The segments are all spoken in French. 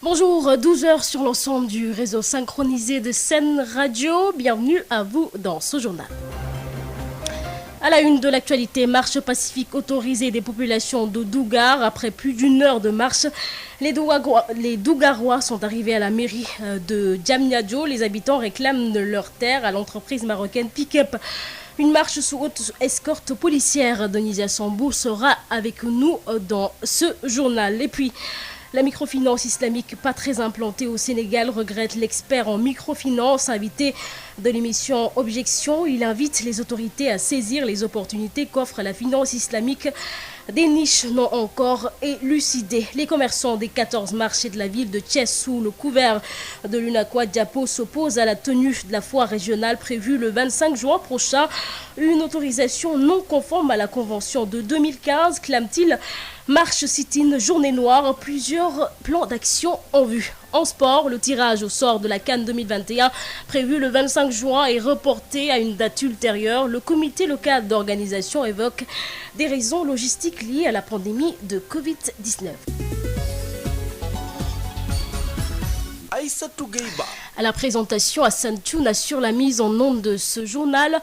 Bonjour, 12 heures sur l'ensemble du réseau synchronisé de Sen Radio. Bienvenue à vous dans ce journal. À la une de l'actualité, marche pacifique autorisée des populations de Dougar. Après plus d'une heure de marche, les Dougarois sont arrivés à la mairie de Diamniadio. Les habitants réclament leur terre à l'entreprise marocaine Pick-up. Une marche sous haute escorte policière. Denisia Sambou sera avec nous dans ce journal. Et puis, la microfinance islamique pas très implantée au Sénégal, regrette l'expert en microfinance invité de l'émission Objection. Il invite les autorités à saisir les opportunités qu'offre la finance islamique. Des niches non encore élucidées. Les commerçants des 14 marchés de la ville de Thiès sous le couvert de l'UNACOA Diapo s'opposent à la tenue de la foire régionale prévue le 25 juin prochain. Une autorisation non conforme à la convention de 2015, clame-t-il. Marche sit-in, journée noire, plusieurs plans d'action en vue. En sport, le tirage au sort de la CAN 2021 prévu le 25 juin est reporté à une date ultérieure. Le comité local d'organisation évoque des raisons logistiques liées à la pandémie de Covid-19. À la présentation, Hassan Thioune assure la mise en onde de ce journal.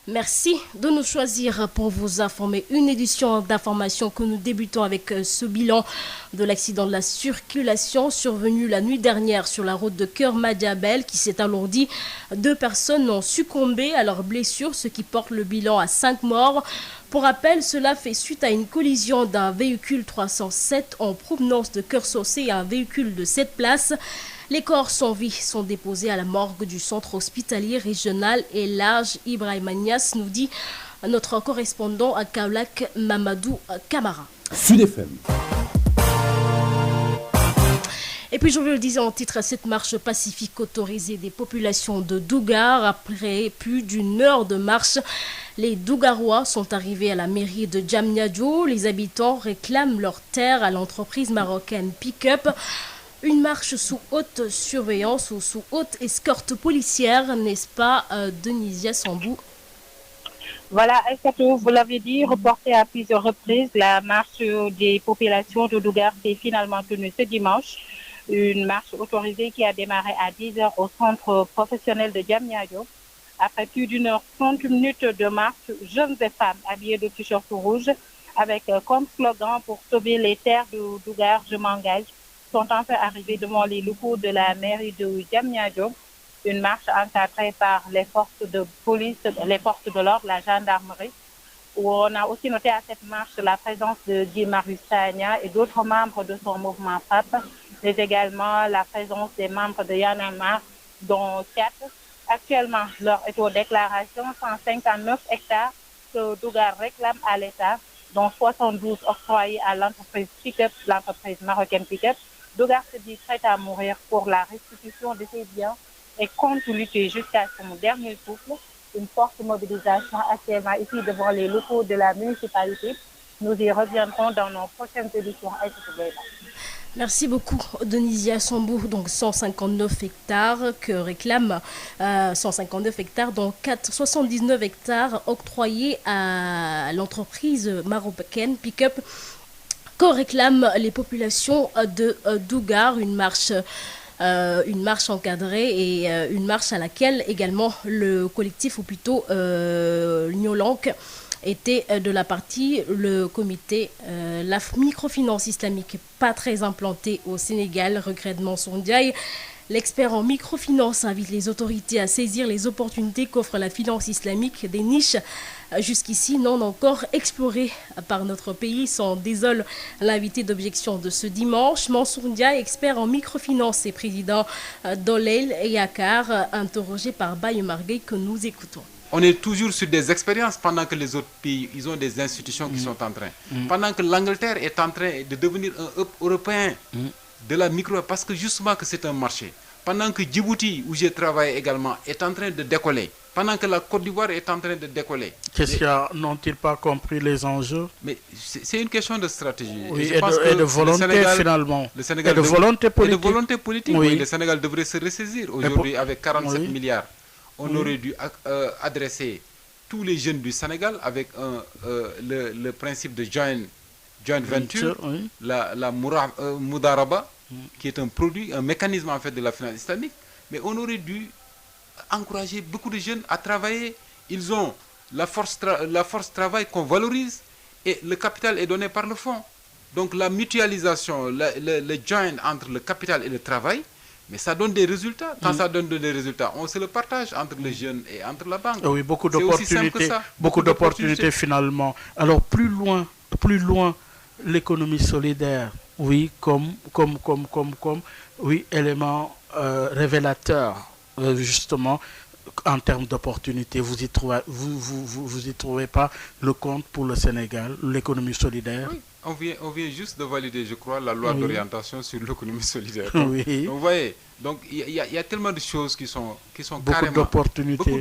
Merci de nous choisir pour vous informer. Une édition d'information que nous débutons avec ce bilan de l'accident de la circulation survenu la nuit dernière sur la route de Keur-Madiabel qui s'est alourdi. 2 personnes ont succombé à leurs blessures, ce qui porte le bilan à 5 morts. Pour rappel, cela fait suite à une collision d'un véhicule 307 en provenance de Keur-Saucé et un véhicule de 7 places. Les corps sans vie sont déposés à la morgue du centre hospitalier régional et large. Ibrahim Niass nous dit notre correspondant à Kaolack, Mamadou Camara. Sud FM. Et puis je vous le disais en titre, cette marche pacifique autorisée des populations de Dougar. Après plus d'une heure de marche, les Dougarois sont arrivés à la mairie de Diamniadio. Les habitants réclament leur terre à l'entreprise marocaine Pick-up. Une marche sous haute surveillance ou sous haute escorte policière, n'est-ce pas, Denisia Sambou? Voilà, Aïssatou, vous l'avez dit, reportée à plusieurs reprises, la marche des populations de Dougar s'est finalement tenue ce dimanche. Une marche autorisée qui a démarré à 10 heures au centre professionnel de Diamniadio. Après plus d'une heure 30 minutes de marche, jeunes et femmes habillées de t-shirts rouges avec comme slogan pour sauver les terres de Dougar, je m'engage, sont enfin arrivés devant les locaux de la mairie de Diamniadio. Une marche encadrée par les forces de police, les forces de l'ordre, la gendarmerie, où on a aussi noté à cette marche la présence de Guy Marius Sagna et d'autres membres de son mouvement FAP, mais également la présence des membres de Y'en a marre, dont 4. Actuellement, leur est aux déclarations 159 hectares que Dougar réclame à l'État, dont 72 octroyés à l'entreprise Pick-up, l'entreprise marocaine Pick-up. Dougar se dit prête à mourir pour la restitution de ses biens et compte lutter jusqu'à son dernier souffle. Une forte mobilisation actuellement ici devant les locaux de la municipalité. Nous y reviendrons dans nos prochaines éditions. Merci beaucoup, Denisia Sambou. Donc 159 hectares que réclame 159 hectares, dont 79 hectares octroyés à l'entreprise marocaine Pick-up, que réclament les populations de Dougar. Une marche encadrée et une marche à laquelle également le collectif, ou plutôt Nyolank, était de la partie. Le comité, la microfinance islamique pas très implantée au Sénégal, regrette Mansour Ndiaye. L'expert en microfinance invite les autorités à saisir les opportunités qu'offre la finance islamique, des niches jusqu'ici non encore explorées par notre pays. S'en désole l'invité d'objection de ce dimanche. Mansour Ndiaye, expert en microfinance et président d'Olel et Yakar, interrogé par Baye Marguerite, que nous écoutons. On est toujours sur des expériences pendant que les autres pays, ils ont des institutions qui sont en train. Pendant que l'Angleterre est en train de devenir un hub européen de la micro, parce que justement que c'est un marché. Pendant que Djibouti, où j'ai travaillé également, est en train de décoller. Pendant que la Côte d'Ivoire est en train de décoller. Qu'est-ce qu'il y a? N'ont-ils pas compris les enjeux? Mais c'est une question de stratégie. Oui, et de volonté Sénégal, finalement. Le Sénégal et de volonté politique. Et de volonté politique, oui. Oui. Le Sénégal devrait se ressaisir. Aujourd'hui, avec 47 milliards, on aurait dû adresser tous les jeunes du Sénégal avec le principe de joint venture, la Moudaraba, qui est un produit, un mécanisme en fait de la finance islamique, mais on aurait dû encourager beaucoup de jeunes à travailler. Ils ont la force travail qu'on valorise et le capital est donné par le fonds. Donc la mutualisation, le joint entre le capital et le travail, mais ça donne des résultats. Quand ça donne des résultats, on se le partage entre les jeunes et entre la banque. Oui, beaucoup d'opportunités finalement. Alors plus loin, l'économie solidaire, oui, comme oui, élément révélateur justement en termes d'opportunités. Vous y trouvez pas le compte pour le Sénégal, l'économie solidaire? Oui. On vient juste de valider, je crois, la loi d'orientation sur l'économie solidaire. Oui. Donc, vous voyez, donc il y a tellement de choses qui sont beaucoup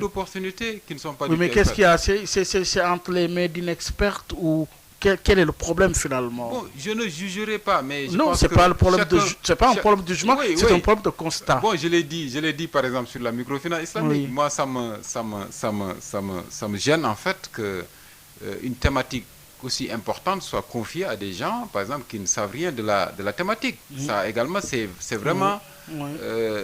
d'opportunités qui ne sont pas. Oui, mais qu'est-ce qu'il y a? C'est entre les mains d'une experte ou quel est le problème finalement? Bon, je ne jugerai pas, mais je non, pense c'est que pas un problème un problème de jugement, oui, c'est un problème de constat. Bon, je l'ai dit par exemple sur la microfinance islamique. Moi, ça me gêne en fait que une thématique aussi importante soit confiée à des gens, par exemple, qui ne savent rien de la thématique. Ça également, c'est vraiment,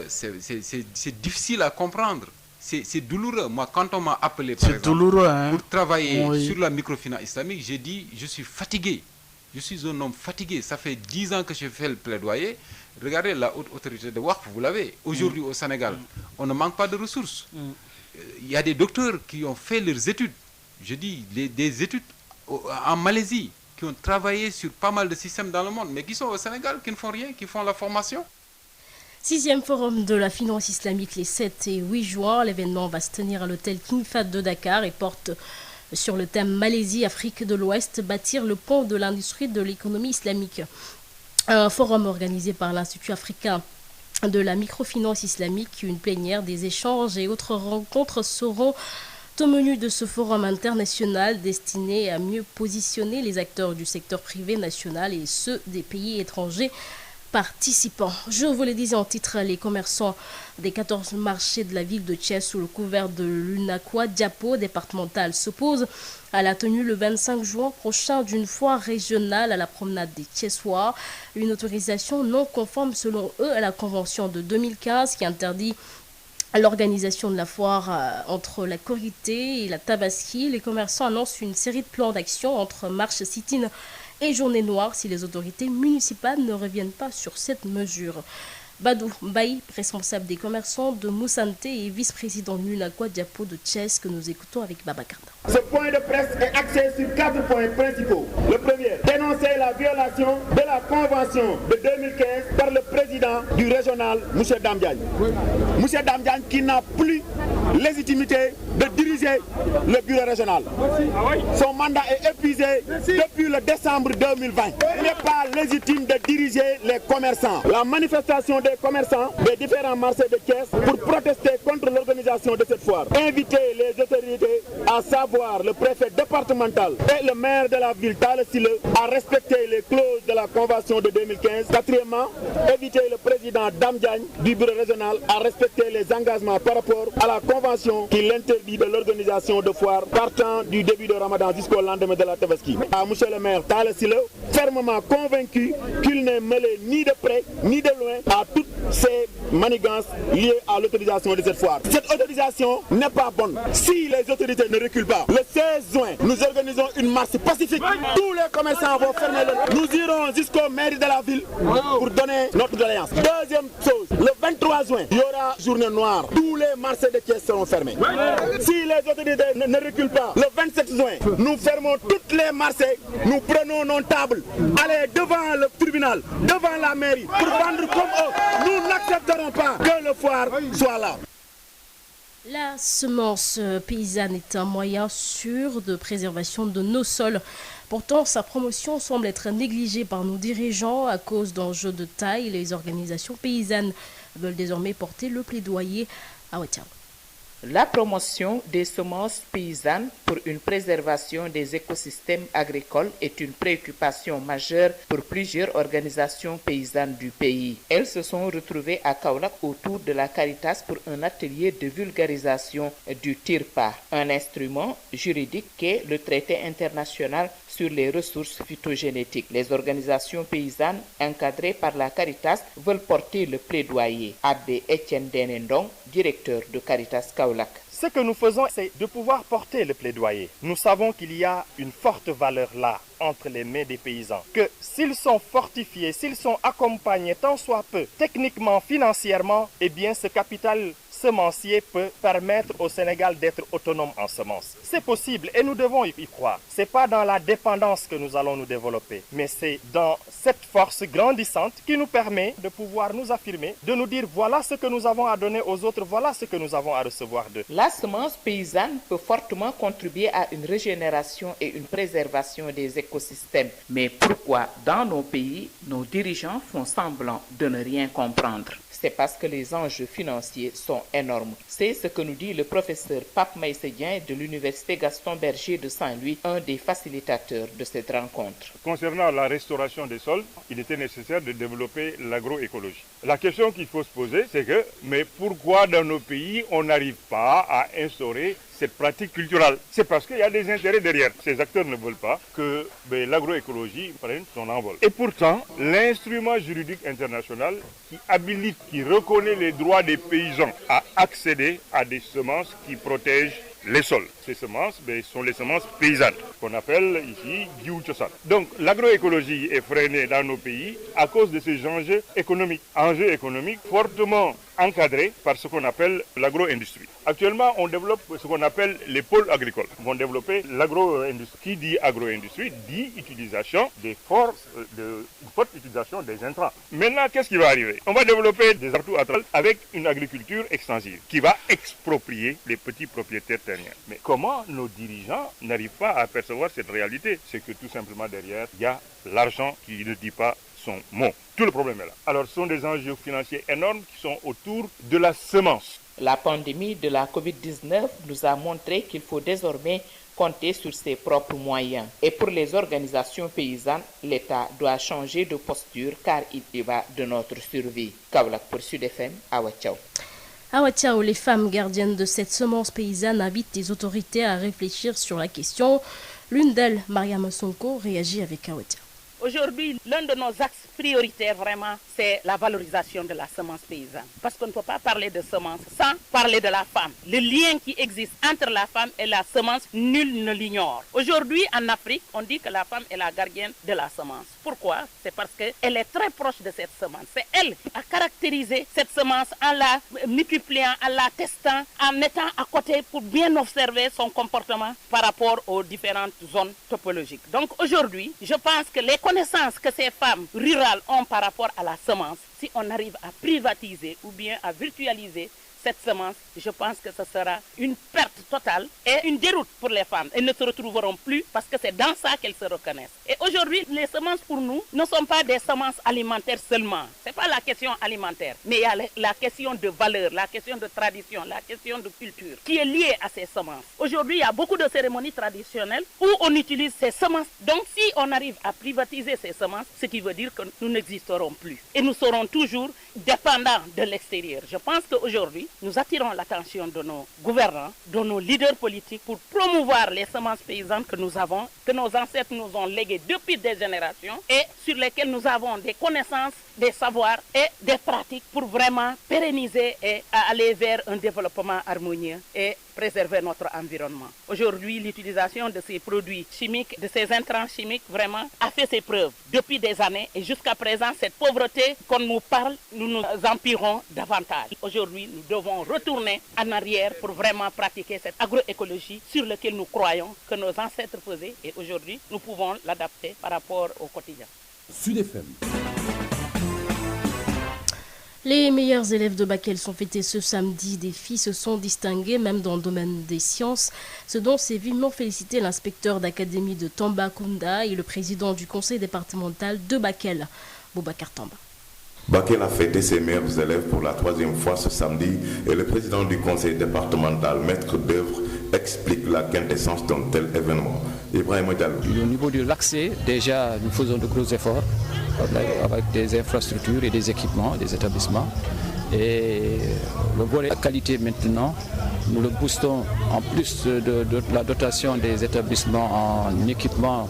c'est difficile à comprendre. C'est douloureux. Moi, quand on m'a appelé, par exemple, pour travailler sur la microfinance islamique, j'ai dit, je suis fatigué. Je suis un homme fatigué. Ça fait 10 ans que je fais le plaidoyer. Regardez la haute autorité de Waqf, vous l'avez. Aujourd'hui, au Sénégal, on ne manque pas de ressources. Il y a des docteurs qui ont fait leurs études. Je dis, des études en Malaisie, qui ont travaillé sur pas mal de systèmes dans le monde, mais qui sont au Sénégal, qui ne font rien, qui font la formation. 6e forum de la finance islamique les 7 et 8 juin. L'événement va se tenir à l'hôtel King Fahd de Dakar et porte sur le thème Malaisie, Afrique de l'Ouest, bâtir le pont de l'industrie de l'économie islamique. Un forum organisé par l'Institut africain de la microfinance islamique, une plénière, des échanges et autres rencontres seront au menu de ce forum international destiné à mieux positionner les acteurs du secteur privé national et ceux des pays étrangers participants. Je vous le disais en titre, les commerçants des 14 marchés de la ville de Thiès sous le couvert de l'UNACOIS Diapo départemental s'opposent à la tenue le 25 juin prochain d'une foire régionale à la promenade des Thiessois. Une autorisation non conforme selon eux à la convention de 2015 qui interdit l'organisation de la foire entre la Korité et la Tabaski. Les commerçants annoncent une série de plans d'action entre marche sit-in et journée noire si les autorités municipales ne reviennent pas sur cette mesure. Badou Mbaye, responsable des commerçants de Moussante et vice-président de l'UNACOIS Diapo de Thiès, que nous écoutons avec Babacarda. Ce point de presse est axé sur 4 points principaux. Le premier, dénoncer la violation de la convention de 2015 par le président du régional, M. Damdiagne. M. Damdiagne qui n'a plus légitimité de diriger le bureau régional. Son mandat est épuisé depuis le décembre 2020. Il n'est pas légitime de diriger les commerçants. La manifestation des commerçants des différents marchés de Thiès pour protester contre l'organisation de cette foire. Inviter les autorités, à savoir le préfet départemental et le maire de la ville Talla Sylla, à respecter les clauses de la convention de 2015. Quatrièmement, éviter le président Dame Diagne du bureau régional à respecter les engagements par rapport à la convention qui l'interdit de l'organisation de foires partant du début de Ramadan jusqu'au lendemain de la Tabaski. À M. le maire Talla Sylla, fermement convaincu qu'il n'est mêlé ni de près ni de loin à toutes ces manigances liées à l'autorisation de cette foire. Cette autorisation n'est pas bonne. Si les autorités ne reculent pas, le 16 juin, nous organisons une marche pacifique. Tous les commerçants vont fermer le... Nous irons jusqu'au mairie de la ville pour donner notre doléance. Deuxième chose, le 23 juin, il y aura journée noire. Tous les marchés de Thiès seront fermés. Si les autorités ne reculent pas, le 27 juin, nous fermons toutes les marchés, nous prenons nos tables, allez devant le tribunal, devant la mairie, pour vendre comme eux. Nous n'accepterons pas que le foire soit là. La semence paysanne est un moyen sûr de préservation de nos sols. Pourtant, sa promotion semble être négligée par nos dirigeants à cause d'enjeux de taille. Les organisations paysannes veulent désormais porter le plaidoyer à Ouattara. La promotion des semences paysannes pour une préservation des écosystèmes agricoles est une préoccupation majeure pour plusieurs organisations paysannes du pays. Elles se sont retrouvées à Kaolack autour de la Caritas pour un atelier de vulgarisation du TIRPA, un instrument juridique qu'est le traité international sur les ressources phytogénétiques. Les organisations paysannes encadrées par la Caritas veulent porter le plaidoyer. Abbé Etienne Denendong, directeur de Caritas Kaolack. Ce que nous faisons, c'est de pouvoir porter le plaidoyer. Nous savons qu'il y a une forte valeur là, entre les mains des paysans. Que s'ils sont fortifiés, s'ils sont accompagnés tant soit peu, techniquement, financièrement, eh bien ce capital semencier peut permettre au Sénégal d'être autonome en semences. C'est possible et nous devons y croire. Ce n'est pas dans la dépendance que nous allons nous développer, mais c'est dans cette force grandissante qui nous permet de pouvoir nous affirmer, de nous dire voilà ce que nous avons à donner aux autres, voilà ce que nous avons à recevoir d'eux. La semence paysanne peut fortement contribuer à une régénération et une préservation des écosystèmes. Mais pourquoi dans nos pays, nos dirigeants font semblant de ne rien comprendre? C'est parce que les enjeux financiers sont énormes. C'est ce que nous dit le professeur Pape Maïsédien de l'Université Gaston Berger de Saint-Louis, un des facilitateurs de cette rencontre. Concernant la restauration des sols, il était nécessaire de développer l'agroécologie. La question qu'il faut se poser, c'est que, mais pourquoi dans nos pays, on n'arrive pas à instaurer cette pratique culturelle? C'est parce qu'il y a des intérêts derrière. Ces acteurs ne veulent pas que l'agroécologie prenne son envol. Et pourtant, l'instrument juridique international qui habilite, qui reconnaît les droits des paysans à accéder à des semences qui protègent les sols. Ces semences sont les semences paysannes, qu'on appelle ici Giu Chosan. Donc l'agroécologie est freinée dans nos pays à cause de ces enjeux économiques. Enjeux économiques fortement encadrés par ce qu'on appelle l'agro-industrie. Actuellement, on développe ce qu'on appelle les pôles agricoles. On va développer l'agro-industrie. Qui dit agro-industrie dit utilisation des forces, une forte utilisation des intrants. Maintenant, qu'est-ce qui va arriver? On va développer des atouts avec une agriculture extensive qui va exproprier les petits propriétaires terriens. Mais comment nos dirigeants n'arrivent pas à percevoir cette réalité? C'est que tout simplement derrière, il y a l'argent qui ne dit pas son mot. Tout le problème est là. Alors ce sont des enjeux financiers énormes qui sont autour de la semence. La pandémie de la Covid-19 nous a montré qu'il faut désormais compter sur ses propres moyens. Et pour les organisations paysannes, l'État doit changer de posture car il y va de notre survie. Kaolack pour Sud FM, Awa Thiaw. Awa Thiaw, les femmes gardiennes de cette semence paysanne invitent les autorités à réfléchir sur la question. L'une d'elles, Mariam Sonko, réagit avec Awa Thiaw. Aujourd'hui, l'un de nos axes prioritaires vraiment, c'est la valorisation de la semence paysanne. Parce qu'on ne peut pas parler de semence sans parler de la femme. Le lien qui existe entre la femme et la semence, nul ne l'ignore. Aujourd'hui, en Afrique, on dit que la femme est la gardienne de la semence. Pourquoi? C'est parce qu'elle est très proche de cette semence. C'est elle qui a caractérisé cette semence en la multipliant, en la testant, en étant à côté pour bien observer son comportement par rapport aux différentes zones topologiques. Donc aujourd'hui, je pense que les connaissances que ces femmes rurales ont par rapport à la semence, si on arrive à privatiser ou bien à virtualiser cette semence, je pense que ce sera une perte totale et une déroute pour les femmes. Elles ne se retrouveront plus parce que c'est dans ça qu'elles se reconnaissent. Et aujourd'hui, les semences pour nous ne sont pas des semences alimentaires seulement. Ce n'est pas la question alimentaire, mais il y a la question de valeur, la question de tradition, la question de culture qui est liée à ces semences. Aujourd'hui, il y a beaucoup de cérémonies traditionnelles où on utilise ces semences. Donc si on arrive à privatiser ces semences, ce qui veut dire que nous n'existerons plus. Et nous serons toujours dépendants de l'extérieur. Je pense qu'aujourd'hui, nous attirons l'attention de nos gouvernants, de nos leaders politiques pour promouvoir les semences paysannes que nous avons, que nos ancêtres nous ont léguées depuis des générations et sur lesquelles nous avons des connaissances, des savoirs et des pratiques pour vraiment pérenniser et aller vers un développement harmonieux et préserver notre environnement. Aujourd'hui, l'utilisation de ces produits chimiques, de ces intrants chimiques, vraiment a fait ses preuves depuis des années et jusqu'à présent, cette pauvreté qu'on nous parle, nous nous empirons davantage. Aujourd'hui, nous devons retourner en arrière pour vraiment pratiquer cette agroécologie sur laquelle nous croyons que nos ancêtres faisaient et aujourd'hui, nous pouvons l'adapter par rapport au quotidien. Sud FM. Les meilleurs élèves de Bakel sont fêtés ce samedi. Des filles se sont distinguées, même dans le domaine des sciences, ce dont s'est vivement félicité l'inspecteur d'académie de Tambacounda et le président du conseil départemental de Bakel, Boubacar Tamba. Bakel a fêté ses meilleurs élèves pour la 3e fois ce samedi et le président du conseil départemental, maître d'œuvre, explique la quintessence d'un tel événement. Ibrahim Diallo. Au niveau de l'accès, déjà, nous faisons de gros efforts avec des infrastructures et des équipements, des établissements. Et le volet qualité maintenant, nous le boostons en plus de la dotation des établissements en équipement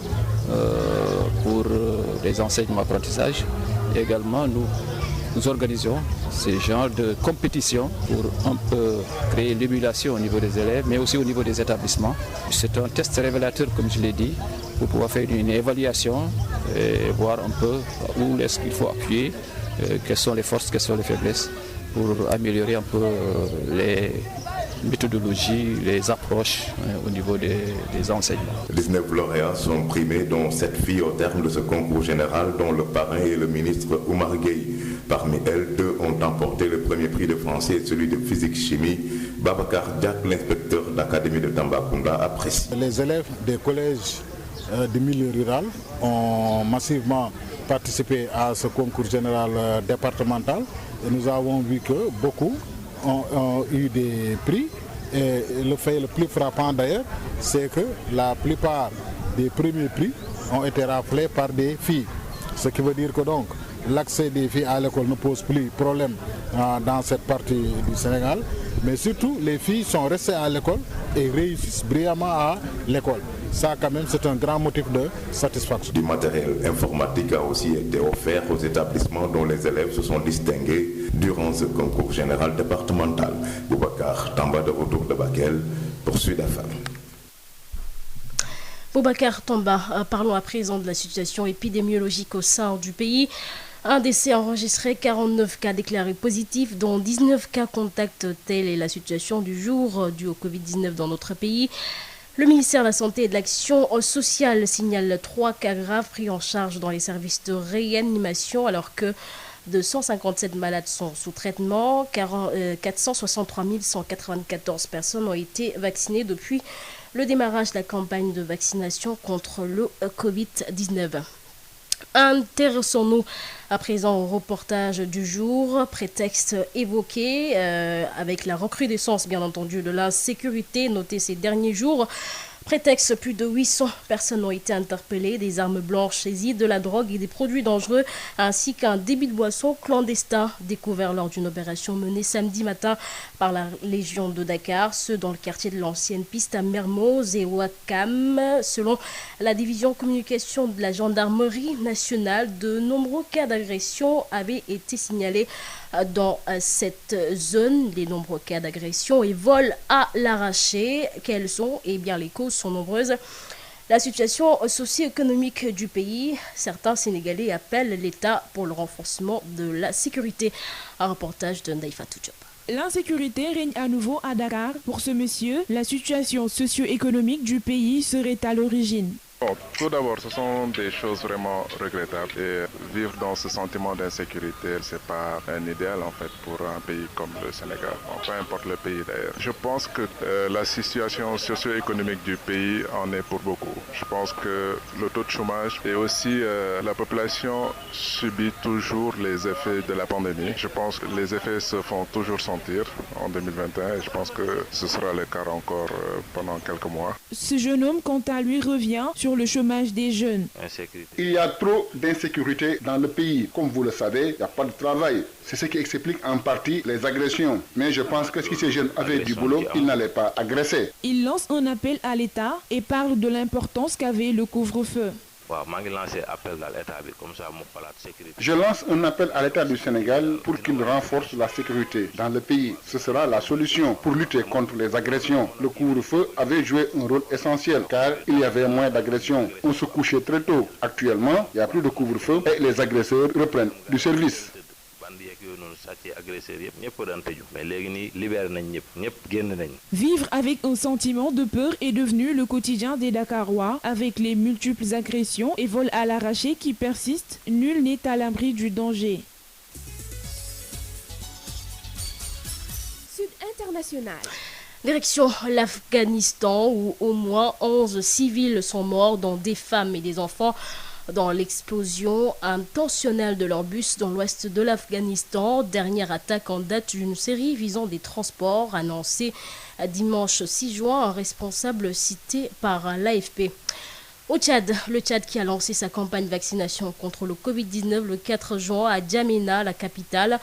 pour les enseignements apprentissages. Et également, nous organisons ces genres de compétitions pour un peu créer l'émulation au niveau des élèves, mais aussi au niveau des établissements. C'est un test révélateur, comme je l'ai dit, pour pouvoir faire une évaluation et voir un peu où est-ce qu'il faut appuyer, quelles sont les forces, quelles sont les faiblesses, pour améliorer un peu les méthodologies, les approches au niveau des enseignements. 19 lauréats sont primés, dont 7 filles au terme de ce concours général, dont le parrain est le ministre Oumar Gueye. Parmi elles, 2 ont emporté le premier prix de français et celui de physique-chimie. Babacar Diak, l'inspecteur d'académie de Tambacounda, apprécie. Les élèves des collèges du milieu rural ont massivement participé à ce concours général départemental et nous avons vu que beaucoup ont eu des prix. Et le fait le plus frappant d'ailleurs, c'est que la plupart des premiers prix ont été raflés par des filles. Ce qui veut dire que donc l'accès des filles à l'école ne pose plus problème dans cette partie du Sénégal. Mais surtout, les filles sont restées à l'école et réussissent brillamment à l'école. Ça, quand même, c'est un grand motif de satisfaction. Du matériel informatique a aussi été offert aux établissements dont les élèves se sont distingués durant ce concours général départemental. Boubacar Tamba, de retour de Bakel, poursuit la femme. Boubacar Tamba, parlons à présent de la situation épidémiologique au sein du pays. Un décès enregistré, 49 cas déclarés positifs, dont 19 cas contacts. Telle est la situation du jour due au Covid-19 dans notre pays. Le ministère de la Santé et de l'Action sociale signale 3 cas graves pris en charge dans les services de réanimation, alors que 257 malades sont sous traitement. 463 194 personnes ont été vaccinées depuis le démarrage de la campagne de vaccination contre le Covid-19. Intéressons-nous à présent au reportage du jour, prétexte évoqué avec la recrudescence bien entendu de l'insécurité notée ces derniers jours. Prétexte, plus de 800 personnes ont été interpellées, des armes blanches saisies, de la drogue et des produits dangereux, ainsi qu'un débit de boissons clandestin découvert lors d'une opération menée samedi matin par la Légion de Dakar, ce dans le quartier de l'ancienne piste à Mermoz et Ouakam. Selon la division communication de la gendarmerie nationale, de nombreux cas d'agression avaient été signalés dans cette zone. Les nombreux cas d'agression et vols à l'arraché, quels sont? Eh bien, les causes sont nombreuses. La situation socio-économique du pays, certains Sénégalais appellent l'État pour le renforcement de la sécurité. Un reportage de Naïfa Toudjob. L'insécurité règne à nouveau à Dakar. Pour ce monsieur, la situation socio-économique du pays serait à l'origine. Bon, tout d'abord, ce sont des choses vraiment regrettables et vivre dans ce sentiment d'insécurité, c'est pas un idéal en fait pour un pays comme le Sénégal, peu importe le pays d'ailleurs. Je pense que la situation socio-économique du pays en est pour beaucoup. Je pense que le taux de chômage et aussi la population subit toujours les effets de la pandémie. Je pense que les effets se font toujours sentir en 2021 et je pense que ce sera le cas encore pendant quelques mois. Ce jeune homme, quant à lui, revient sur le chômage des jeunes. Il y a trop d'insécurité dans le pays. Comme vous le savez, il n'y a pas de travail. C'est ce qui explique en partie les agressions. Mais je pense que si ces jeunes avaient du boulot, ils n'allaient pas agresser. Il lance un appel à l'État et parle de l'importance qu'avait le couvre-feu. Je lance un appel à l'État du Sénégal pour qu'il renforce la sécurité dans le pays. Ce sera la solution pour lutter contre les agressions. Le couvre-feu avait joué un rôle essentiel car il y avait moins d'agressions. On se couchait très tôt. Actuellement, il n'y a plus de couvre-feu et les agresseurs reprennent du service. Vivre avec un sentiment de peur est devenu le quotidien des Dakarois. Avec les multiples agressions et vols à l'arraché qui persistent, nul n'est à l'abri du danger. Sud International. Direction l'Afghanistan où au moins 11 civils sont morts, dont des femmes et des enfants, dans l'explosion intentionnelle de leur bus dans l'ouest de l'Afghanistan. Dernière attaque en date d'une série visant des transports, annoncée dimanche 6 juin, un responsable cité par l'AFP. Au Tchad, le Tchad qui a lancé sa campagne de vaccination contre le Covid-19 le 4 juin à Djamena, la capitale.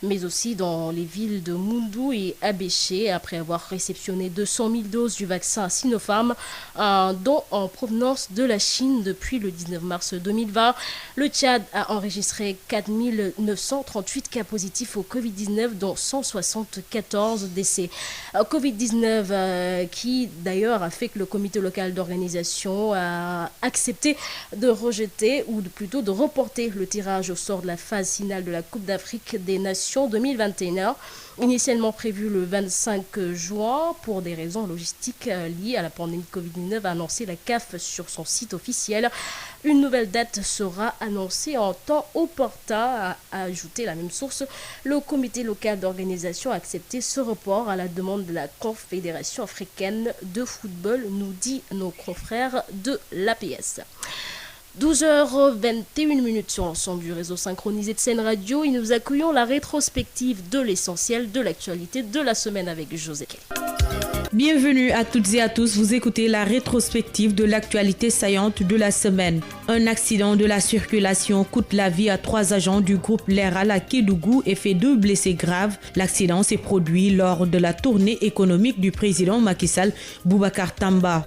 mais aussi dans les villes de Moundou et Abéché, après avoir réceptionné 200 000 doses du vaccin Sinopharm, un don en provenance de la Chine depuis le 19 mars 2020. Le Tchad a enregistré 4 938 cas positifs au Covid-19, dont 174 décès. Covid-19 qui d'ailleurs a fait que le comité local d'organisation a accepté de rejeter ou plutôt de reporter le tirage au sort de la phase finale de la Coupe d'Afrique des Nations 2021, initialement prévu le 25 juin pour des raisons logistiques liées à la pandémie Covid-19, a annoncé la CAF sur son site officiel. Une nouvelle date sera annoncée en temps opportun, a ajouté la même source. Le comité local d'organisation a accepté ce report à la demande de la Confédération africaine de football, nous dit nos confrères de l'APS. 12h21 sur l'ensemble du réseau synchronisé de Sen Radio et nous accueillons la rétrospective de l'essentiel de l'actualité de la semaine avec José Kelly. Bienvenue à toutes et à tous, vous écoutez la rétrospective de l'actualité saillante de la semaine. Un accident de la circulation coûte la vie à 3 agents du groupe Leral à Kédougou et fait 2 blessés graves. L'accident s'est produit lors de la tournée économique du président Macky Sall, Boubacar Tamba.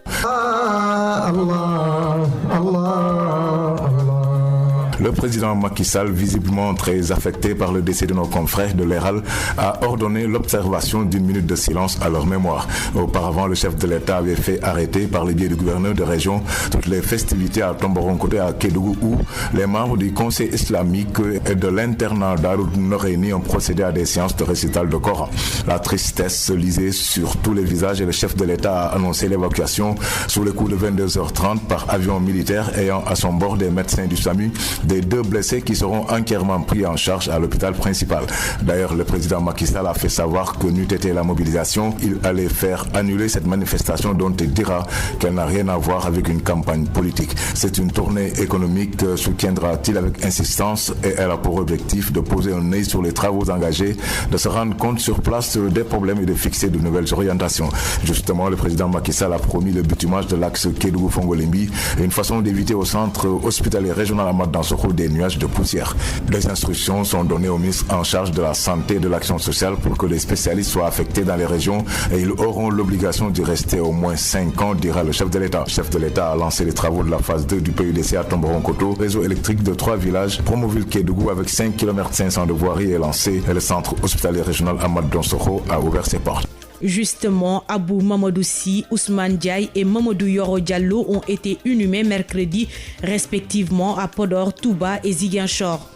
Le président Macky Sall, visiblement très affecté par le décès de nos confrères de l'ERAL, a ordonné l'observation d'une minute de silence à leur mémoire. Auparavant, le chef de l'État avait fait arrêter par le biais du gouverneur de région toutes les festivités à Tomboronkoto et à Kédougou où les membres du conseil islamique et de l'internat Darou Noréni ont procédé à des séances de récital de Coran. La tristesse se lisait sur tous les visages et le chef de l'État a annoncé l'évacuation sous les coups de 22h30 par avion militaire ayant à son bord des médecins du SAMU, des 2 blessés qui seront entièrement pris en charge à l'hôpital principal. D'ailleurs, le président Macky Sall a fait savoir que n'eût été la mobilisation, il allait faire annuler cette manifestation dont il dira qu'elle n'a rien à voir avec une campagne politique. C'est une tournée économique que soutiendra-t-il avec insistance et elle a pour objectif de poser un œil sur les travaux engagés, de se rendre compte sur place des problèmes et de fixer de nouvelles orientations. Justement, le président Macky Sall a promis le bitumage de l'axe Kédougou-Fongolimbi, une façon d'éviter au centre hospitalier régional Amath Dansokho des nuages de poussière. Les instructions sont données au ministre en charge de la santé et de l'action sociale pour que les spécialistes soient affectés dans les régions et ils auront l'obligation d'y rester au moins 5 ans, dira le chef de l'État. Le chef de l'État a lancé les travaux de la phase 2 du PUDC à Tomboronkoto, réseau électrique de 3 villages, Promoville Kédougou avec 5 km 500 de voirie est lancé et le centre hospitalier régional Amath Dansokho a ouvert ses portes. Justement, Abou Mamadou Sy, Ousmane Diaye et Mamadou Yoro Diallo ont été inhumés mercredi, respectivement à Podor, Touba et Ziguinchor.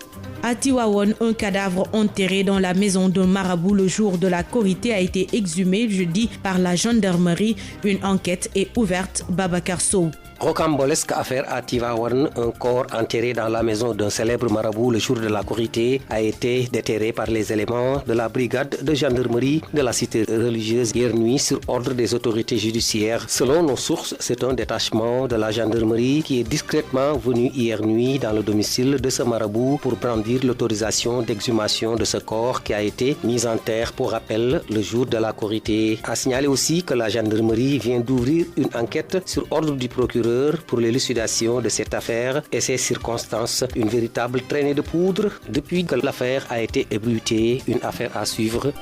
À Tivaouane, un cadavre enterré dans la maison d'un marabout le jour de la Korité a été exhumé jeudi par la gendarmerie. Une enquête est ouverte. Babacar Sow. Rocambolesque affaire à Tivaouane, un corps enterré dans la maison d'un célèbre marabout le jour de la Korité a été déterré par les éléments de la brigade de gendarmerie de la cité religieuse hier nuit sur ordre des autorités judiciaires. Selon nos sources, c'est un détachement de la gendarmerie qui est discrètement venu hier nuit dans le domicile de ce marabout pour brandir l'autorisation d'exhumation de ce corps qui a été mis en terre pour rappel le jour de la Korité. A signalé aussi que la gendarmerie vient d'ouvrir une enquête sur ordre du procureur pour l'élucidation de cette affaire et ses circonstances. Une véritable traînée de poudre depuis que l'affaire a été ébruitée. Une affaire à suivre.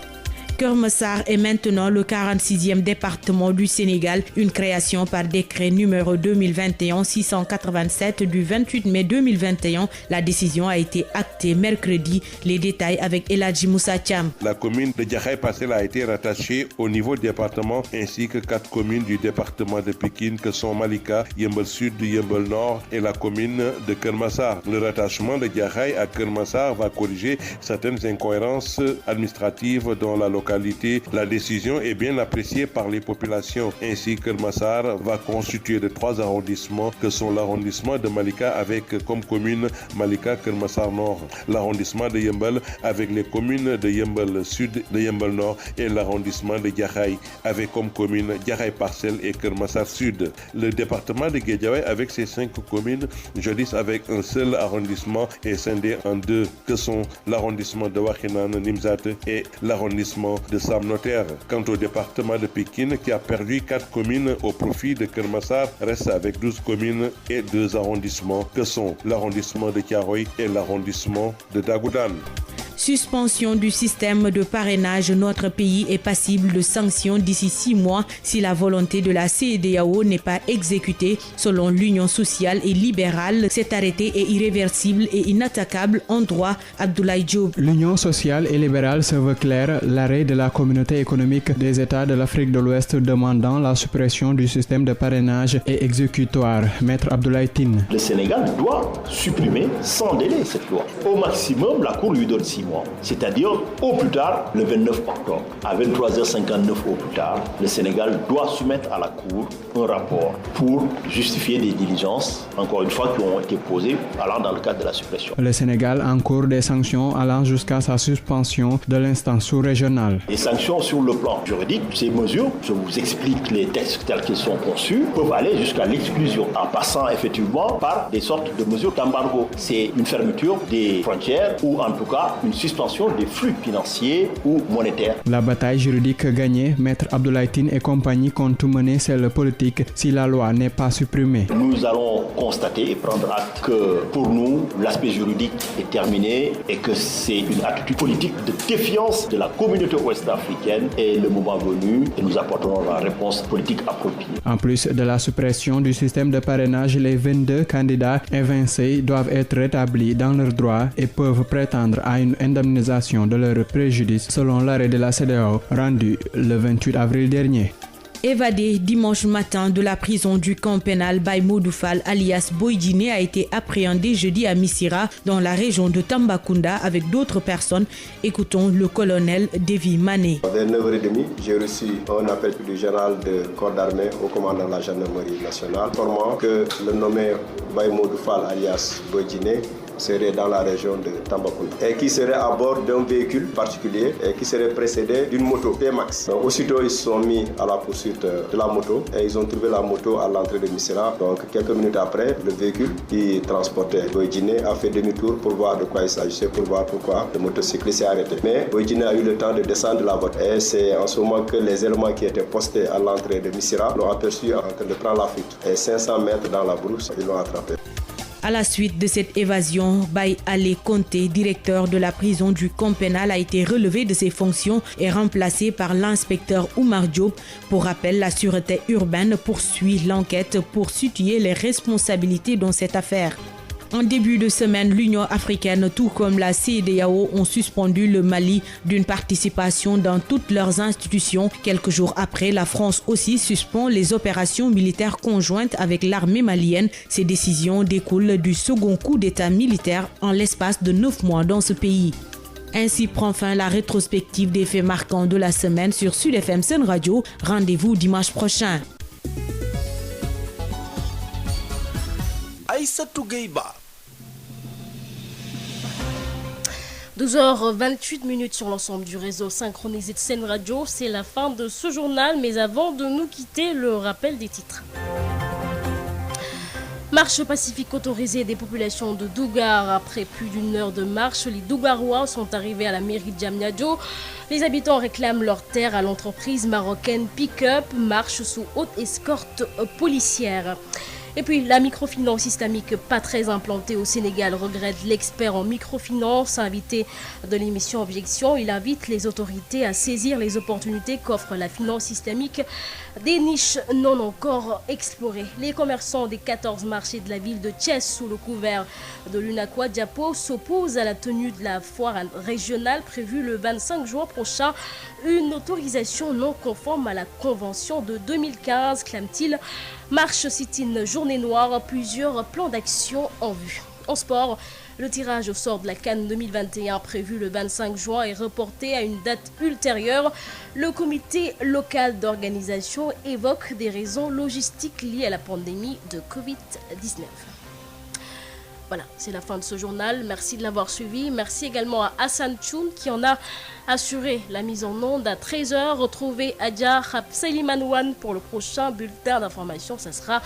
Keur Massar est maintenant le 46e département du Sénégal, une création par décret numéro 2021-687 du 28 mai 2021. La décision a été actée mercredi. Les détails avec Eladji Moussa Thiam. La commune de Djahaï Parcelles a été rattachée au niveau département ainsi que 4 communes du département de Pikine que sont Malika, Yeumbeul Sud, Yeumbeul Nord et la commune de Keur Massar. Le rattachement de Djahaï à Keur Massar va corriger certaines incohérences administratives dans la localité. La décision est bien appréciée par les populations. Ainsi, Keur Massar va constituer de 3 arrondissements que sont l'arrondissement de Malika avec comme commune Malika Keur Massar Nord, l'arrondissement de Yeumbeul avec les communes de Yeumbeul Sud, de Yeumbeul Nord et l'arrondissement de Djahaï avec comme commune Djahaï Parcelles et Keur Massar Sud. Le département de Guédiawaye avec ses 5 communes, jadis avec un seul arrondissement est scindé en 2 que sont l'arrondissement de Wakhinane Nimzat et l'arrondissement de Sam Notaire. Quant au département de Pikine qui a perdu 4 communes au profit de Keur Massar, reste avec 12 communes et 2 arrondissements que sont l'arrondissement de Thiaroye et l'arrondissement de Dagoudane. Suspension du système de parrainage. Notre pays est passible de sanctions d'ici 6 mois si la volonté de la CEDEAO n'est pas exécutée. Selon l'Union sociale et libérale, cet arrêté est irréversible et inattaquable en droit. Abdoulaye Diop. L'Union sociale et libérale se veut claire. L'arrêt de la communauté économique des États de l'Afrique de l'Ouest demandant la suppression du système de parrainage est exécutoire. Maître Abdoulaye Tine. Le Sénégal doit supprimer sans délai cette loi. Au maximum, la Cour lui donne 6 mois. C'est-à-dire, au plus tard, le 29 octobre. À 23h59 au plus tard, le Sénégal doit soumettre à la Cour un rapport pour justifier des diligences, encore une fois, qui ont été posées allant dans le cadre de la suppression. Le Sénégal encourt des sanctions allant jusqu'à sa suspension de l'instance sous-régionale. Les sanctions sur le plan juridique, ces mesures, je vous explique les textes tels qu'ils sont conçus, peuvent aller jusqu'à l'exclusion, en passant effectivement par des sortes de mesures d'embargo. C'est une fermeture des frontières ou en tout cas une suspension des flux financiers ou monétaires. La bataille juridique gagnée, Maître Abdoulaye Tine et compagnie comptent mener celle politique si la loi n'est pas supprimée. Nous allons constater et prendre acte que pour nous, l'aspect juridique est terminé et que c'est une attitude politique de défiance de la communauté ouest-africaine et le moment venu, et nous apporterons la réponse politique appropriée. En plus de la suppression du système de parrainage, les 22 candidats évincés doivent être rétablis dans leurs droits et peuvent prétendre à une indemnisation de leur préjudice selon l'arrêt de la CEDEAO rendu le 28 avril dernier. Évadé dimanche matin de la prison du camp pénal, Baye Modou Fall alias Boy Djiné a été appréhendé jeudi à Missira dans la région de Tambacounda avec d'autres personnes. Écoutons le colonel Davy Mané. Vers 9h30, j'ai reçu un appel du général de corps d'armée au commandant de la gendarmerie nationale informant que le nommé Baye Modou Fall alias Boy Djiné serait dans la région de Tambacounda et qui serait à bord d'un véhicule particulier et qui serait précédé d'une moto P-Max. Donc aussitôt ils se sont mis à la poursuite de la moto et ils ont trouvé la moto à l'entrée de Missira. Donc quelques minutes après, le véhicule qui transportait Boy Djiné a fait demi-tour pour voir de quoi il s'agissait, pour voir pourquoi le motocycliste s'est arrêté. Mais Boy Djiné a eu le temps de descendre de la voiture et c'est en ce moment que les éléments qui étaient postés à l'entrée de Missira l'ont aperçu en train de prendre la fuite. Et 500 mètres dans la brousse, ils l'ont attrapé. À la suite de cette évasion, Baye Alé Conté, directeur de la prison du camp pénal, a été relevé de ses fonctions et remplacé par l'inspecteur Oumar Diop. Pour rappel, la sûreté urbaine poursuit l'enquête pour situer les responsabilités dans cette affaire. En début de semaine, l'Union africaine, tout comme la CEDEAO, ont suspendu le Mali d'une participation dans toutes leurs institutions. Quelques jours après, la France aussi suspend les opérations militaires conjointes avec l'armée malienne. Ces décisions découlent du second coup d'État militaire en l'espace de 9 mois dans ce pays. Ainsi prend fin la rétrospective des faits marquants de la semaine sur Sud FM Sen Radio. Rendez-vous dimanche prochain. Aïssatou Gueye-Ba. 12h28 sur l'ensemble du réseau synchronisé de Sen Radio. C'est la fin de ce journal, mais avant de nous quitter, le rappel des titres. Marche pacifique autorisée des populations de Dougar. Après plus d'une heure de marche, les Dougarois sont arrivés à la mairie de Diamniadio. Les habitants réclament leur terre à l'entreprise marocaine Pick-up. Marche sous haute escorte policière. Et puis la microfinance islamique pas très implantée au Sénégal, regrette l'expert en microfinance, invité de l'émission Objection. Il invite les autorités à saisir les opportunités qu'offre la finance islamique, des niches non encore explorées. Les commerçants des 14 marchés de la ville de Thiès sous le couvert de l'UNACOA Diapo s'opposent à la tenue de la foire régionale prévue le 25 juin prochain. Une autorisation non conforme à la convention de 2015, clame-t-il. Marche sit-in, journée noire, plusieurs plans d'action en vue. En sport, le tirage au sort de la CAN 2021 prévu le 25 juin est reporté à une date ultérieure. Le comité local d'organisation évoque des raisons logistiques liées à la pandémie de Covid-19. Voilà, c'est la fin de ce journal. Merci de l'avoir suivi. Merci également à Hassan Tchoun qui en a assuré la mise en onde à 13h. Retrouvez Adja Selimanoane pour le prochain bulletin d'information. Ça sera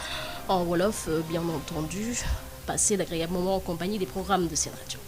en Wolof, bien entendu. Passez d'agréables moments en compagnie des programmes de Sen Radio.